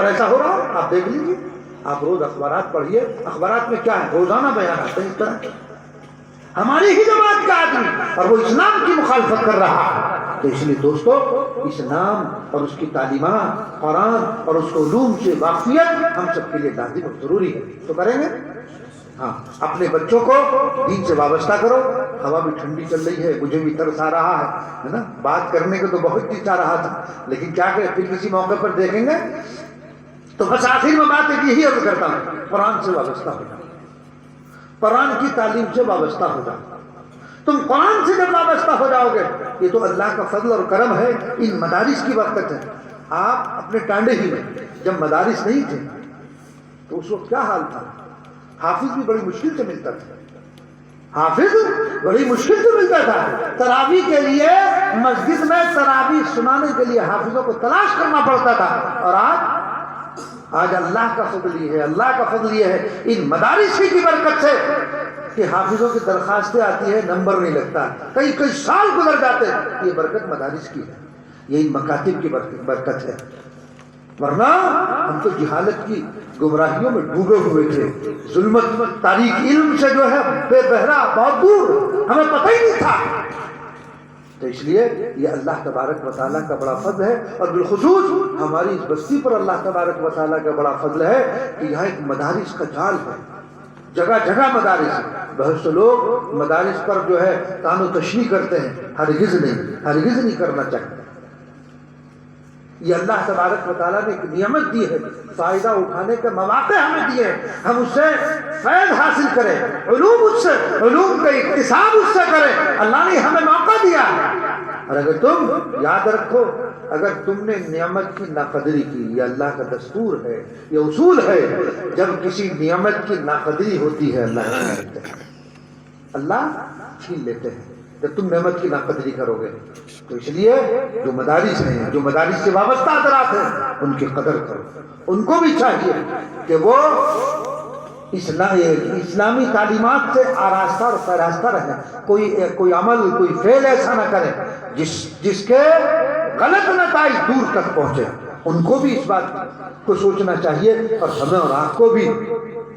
اور ایسا ہو رہا ہو آپ دیکھ لیجیے. آپ روز اخبارات پڑھیے, اخبارات میں کیا ہے, روزانہ بیان آتے ہیں اس طرح کے. ہماری ہی جماعت کا آدمی اور وہ اسلام کی مخالفت کر رہا ہے. تو اس لیے دوستو, اسلام اور اس کی تعلیمات, قرآن اور اس کے علوم سے واقفیت ہم سب کے لیے لازم اور ضروری ہے. تو کریں گے؟ ہاں, اپنے بچوں کو دین سے وابستہ کرو. ہوا بھی ٹھنڈی چل رہی ہے, مجھے بھی ترس آ رہا ہے نا, بات کرنے کو تو بہت چیز آ رہا تھا, لیکن کیا کہ پھر کسی موقع پر دیکھیں گے. تو بس آخر میں بات یہی عرض کرتا ہوں, قرآن سے وابستہ ہو جاؤ, قرآن کی تعلیم سے وابستہ ہو جاؤ. تم قرآن سے جب وابستہ ہو جاؤ گے, یہ تو اللہ کا فضل اور کرم ہے, ان مدارس کی برکت ہے. آپ اپنے ٹانڈے ہی میں جب مدارس نہیں تھے تو اس وقت کیا حال تھا, حافظ بھی بڑی مشکل سے ملتا تھا, حافظ بڑی مشکل سے ملتا تھا. تراویح کے لیے مسجد میں تراویح سنانے کے لیے حافظوں کو تلاش کرنا پڑتا تھا. اور آج اللہ کا فضل یہ ہے, اللہ کا فضل یہ ہے ان مدارس کی برکت سے کہ حافظوں کی درخواستیں آتی ہے, نمبر نہیں لگتا, کئی کئی سال گزر جاتے. یہ برکت مدارس کی ہے, یہ ان مکاتب کی برکت ہے. ورنہ ہم تو جہالت کی گمراہیوں میں ڈوبے ہوئے تھے, ظلمت تاریخ علم سے جو ہے بے بہرا, بہت دور, ہمیں پتہ ہی نہیں تھا. تو اس لیے یہ اللہ تبارک و تعالیٰ کا بڑا فضل ہے, اور بالخصوص ہماری اس بستی پر اللہ تبارک و تعالیٰ کا بڑا فضل ہے کہ یہاں ایک مدارس کا جال ہے, جگہ جگہ مدارس ہے. بہت سے لوگ مدارس پر جو ہے تان و تشنیع کرتے ہیں, ہرگز نہیں کرنا چاہتے. یہ اللہ تبارک و تعالیٰ نے ایک نعمت دی ہے, فائدہ اٹھانے کے مواقع ہمیں دیے ہیں, ہم اس سے فیض حاصل کریں, علوم کا اکتساب اس سے کریں. اللہ نے ہمیں موقع دیا. اور اگر تم یاد رکھو, اگر تم نے نعمت کی ناقدری کی, یہ اللہ کا دستور ہے, یہ اصول ہے, جب کسی نعمت کی ناقدری ہوتی ہے اللہ چھین لیتے ہیں جب تم نعمت کی ناقدری کرو گے. تو اس لیے جو مدارس ہیں, جو مدارس سے وابستہ حضرات ہیں, ان کی قدر کرو. ان کو بھی چاہیے کہ وہ اسلامی تعلیمات سے آراستہ اور پیراستہ رہیں, کوئی عمل, کوئی فعل ایسا نہ کریں جس کے غلط نتائج دور تک پہنچے. ان کو بھی اس بات کو سوچنا چاہیے, اور ہمیں اور آپ کو بھی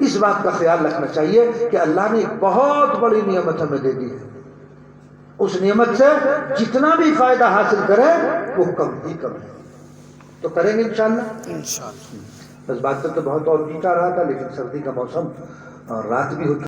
اس بات کا خیال رکھنا چاہیے کہ اللہ نے ایک بہت بڑی نعمت ہمیں دے دی ہے. اس نعمت سے جتنا بھی فائدہ حاصل کرے وہ کم ہی کم ہے. تو کریں گے انشاءاللہ. بس بات تو بہت اور بھی چاہ رہا تھا, لیکن سردی کا موسم اور رات بھی ہوتی